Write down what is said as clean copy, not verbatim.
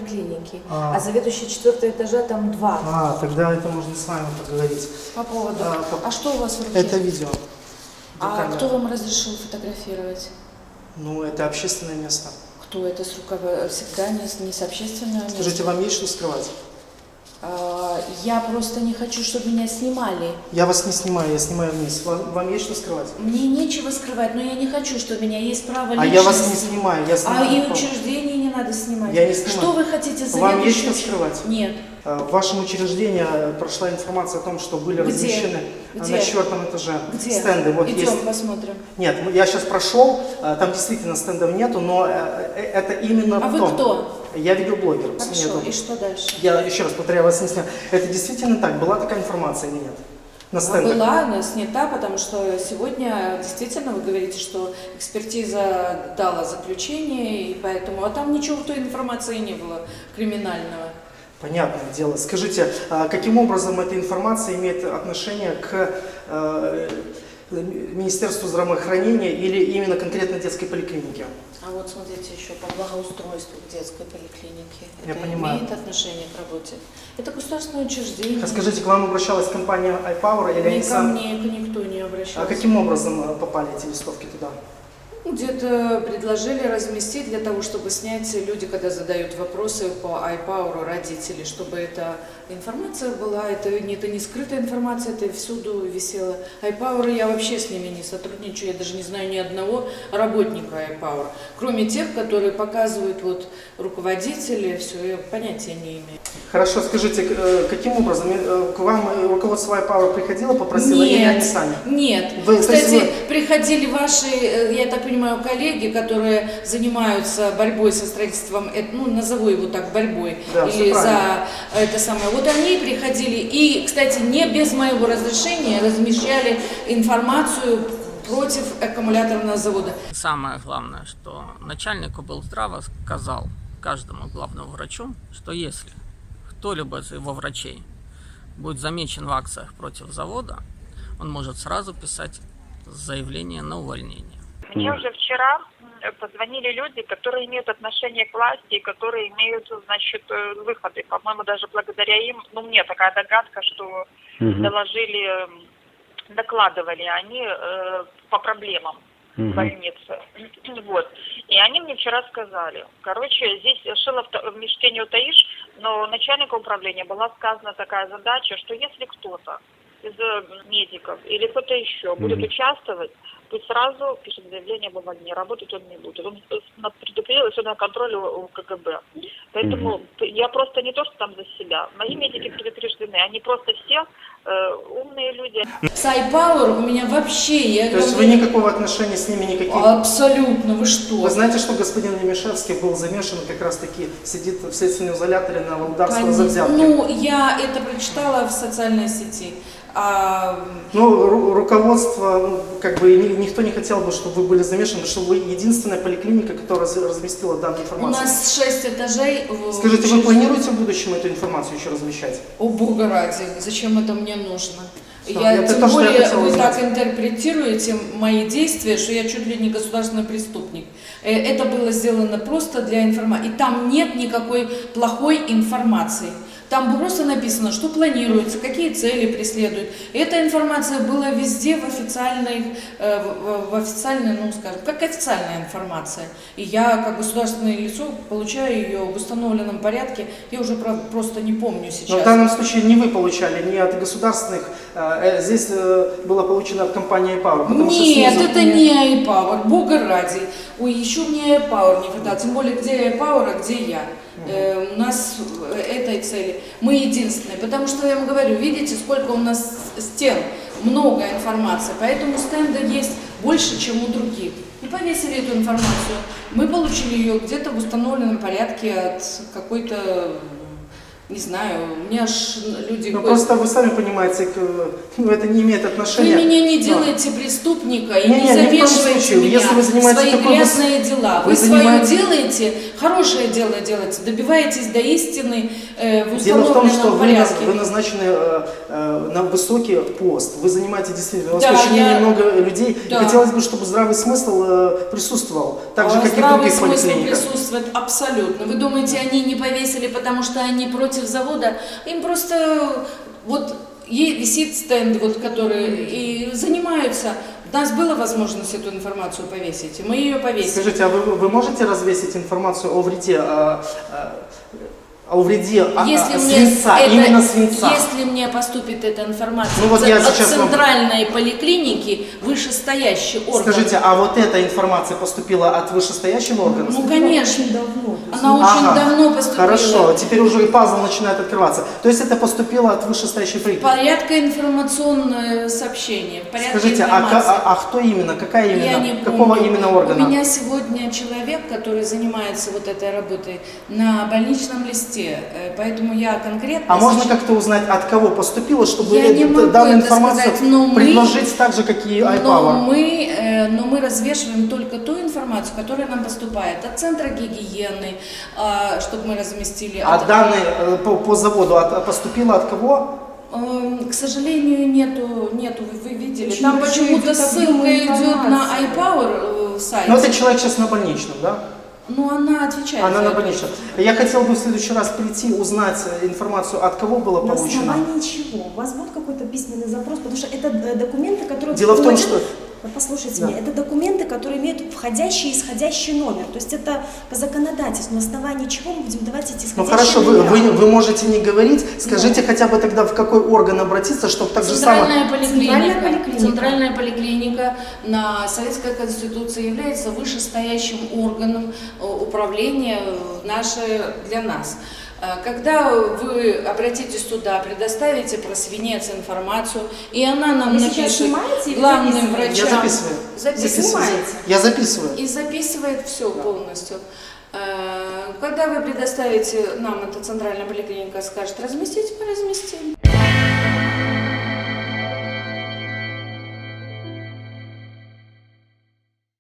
поликлиники, а заведующий 4-го этажа там 2. Тогда это можно с вами поговорить. По поводу. А что у вас в руке? Это видео. А кто вам разрешил фотографировать? Ну, это общественное место. Кто это всегда не с общественного места? Скажите, вам есть что скрывать? Я просто не хочу, чтобы меня снимали. Я вас не снимаю, я снимаю вниз. Вам есть что скрывать? Мне нечего скрывать, но я не хочу, чтобы у меня есть право личности. А я вас не снимаю, я снимаю. И учреждение не надо снимать. Я не снимаю. Что вы хотите за Вам есть что скрывать? Нет. В вашем учреждении прошла информация о том, что были размещены на 4-м этаже стенды. Вот Идем, есть. посмотрим. Нет, я сейчас прошел, там действительно стендов нету, но это именно А то. вы кто? Я видеоблогер. Хорошо, и что дальше? Я еще раз повторяю, вас не снял. Это действительно так? Была такая информация или нет? На стендах? Была, она снята, потому что сегодня действительно вы говорите, что экспертиза дала заключение, и поэтому, а там ничего той информации не было криминального. Понятное дело. Скажите, каким образом эта информация имеет отношение к Министерству здравоохранения или именно конкретно детской поликлинике? А вот смотрите, еще по благоустройству детской поликлиники. Я это понимаю. имеет отношение к работе. Это государственное учреждение. А скажите, к вам обращалась компания iPower или они сами? Ко мне никто не обращался. А каким образом попали эти листовки туда? Где-то предложили разместить для того, чтобы снять люди, когда задают вопросы по iPower родителей, чтобы эта информация была, это не скрытая информация, это всюду висело. iPower, я вообще с ними не сотрудничаю, я даже не знаю ни одного работника iPower, кроме тех, которые показывают вот руководители, все, я понятия не имею. Хорошо, скажите, каким образом к вам руководство iPower приходило, попросило или они сами? Нет. Кстати, приходили ваши, я так понимаю, коллеги, которые занимаются борьбой со строительством, ну, назову его так, борьбой, да, или за это самое. Вот они приходили и, кстати, не без моего разрешения размещали информацию против аккумуляторного завода. Самое главное, что начальник облздрава сказал каждому главному врачу, что если кто-либо из его врачей будет замечен в акциях против завода, он может сразу писать заявление на увольнение. Мне уже вчера позвонили люди, которые имеют отношение к власти, которые имеют, значит, выходы. По-моему, даже благодаря им, ну, мне такая догадка, что докладывали они по проблемам в больнице. Вот. И они мне вчера сказали, короче, здесь шило в мешке не утаишь, но начальнику управления была сказана такая задача, что если кто-то из медиков или кто-то еще будет участвовать, пусть сразу пишет заявление об увольнении, работать он не будет. Он предупредил все на контроле у КГБ. Поэтому я просто не то, что там за себя. Мои медики предупреждены, они просто все умные люди. С iPower у меня вообще... То есть вы никакого отношения с ними никаких? Абсолютно, вы что? Вы знаете, что господин Емишевский был замешан, как раз таки сидит в следственном изоляторе на Володарского за взятки? Ну, я это прочитала в социальной сети. Ну, руководство, как бы никто не хотел бы, чтобы вы были замешаны, что вы единственная поликлиника, которая разместила данную информацию. У нас 6 этажей. Скажите, вы планируете в будущем эту информацию еще размещать? О, Бога ради, зачем это мне нужно? Это тем более вы так интерпретируете мои действия, что я чуть ли не государственный преступник. Это было сделано просто для информации. И там нет никакой плохой информации. Там просто написано, что планируется, какие цели преследуют. Эта информация была везде в официальной, ну скажем, как официальная информация. И я, как государственное лицо, получаю ее в установленном порядке. Я уже просто не помню сейчас. Но в данном случае не вы получали, не от государственных. Здесь было получено от компании iPower. Нет, это не iPower, Бога ради. Ой, еще мне iPower не хватает. Тем более, где iPower, а где я. У нас этой цели. Мы единственные, потому что я вам говорю, видите, сколько у нас стен, много информации, поэтому стенда есть больше, чем у других. И повесили эту информацию. Мы получили ее где-то в установленном порядке от какой-то, Не знаю, у меня ж люди... Ну, просто вы сами понимаете, это не имеет Вы отношения. меня не Но- делаете преступника и Не-не, не ни в коем замешиваете случае. меня Если вы в занимаетесь свои такой грязные дела. вы Вы свое занимаетесь- делаете, хорошее дело делаете, добиваетесь до истины в Дело в том, что установленном порядке. вы назначены на высокий пост. Вы занимаете действительно, у вас Да, очень я- много людей. Да. И хотелось бы, чтобы здравый смысл присутствовал. Так же, как и в Здравый других смысл поликлиниках. присутствует абсолютно. Вы думаете, они не повесили, потому что они против завода? Им просто вот висит стенд, вот, который и занимаются. У нас была возможность эту информацию повесить, и мы ее повесили. Скажите, а вы можете развесить информацию о вреде, о вреде Если мне свинца, это- именно свинца? Если мне поступит эта информация Ну вот я от сейчас вам- центральной поликлиники, вышестоящий орган. Скажите, а вот эта информация поступила от вышестоящего органа? Ну, конечно. Очень давно. То есть, Она очень Ага, давно поступила. Хорошо, теперь уже и пазл начинает открываться. То есть это поступило от вышестоящей поликлиники? Порядка информационное сообщение. Порядка Скажите, информации. а кто именно, какая Я именно, не какого помню. именно органа? У меня сегодня человек, который занимается вот этой работой на больничном листе, поэтому я конкретно... А можно сейчас- как-то узнать, от кого поступило, чтобы Я не могу данную это информацию сказать, но мы- предложить так же, как и iPower? Но мы развешиваем только ту информацию, которая нам поступает от центра гигиены, чтобы мы разместили. А данные по заводу поступило от кого? К сожалению, нету, вы видели. Очень Там большой почему-то идет ссылка объем идет на информации. iPower сайт. Ну, этот человек сейчас на больничном, да? Ну, она отвечает. Она за на это. больничном. Я хотел бы в следующий раз прийти, узнать информацию, от кого было на получено. основании чего? У вас будет какой-то письменный запрос? Потому что это документы, которые... Дело в том, входят- что- Послушайте Да. меня, это документы, которые имеют входящий и исходящий номер. То есть это по законодательству, на основании чего мы будем давать эти исходящие Ну хорошо, номера. вы можете не говорить, скажите хотя бы тогда, в какой орган обратиться, чтобы так же самое... Центральная поликлиника. Центральная поликлиника. Центральная поликлиника на Советской Конституции является вышестоящим органом управления для нас. Когда вы обратитесь туда, предоставите про свинец информацию, и она нам Вы сейчас напишет снимаете или главным записываете? врачам. Я записываю. Записываете. Я записываю. И записывает все полностью. Когда вы предоставите нам, эта центральная поликлиника скажет разместить, мы разместим.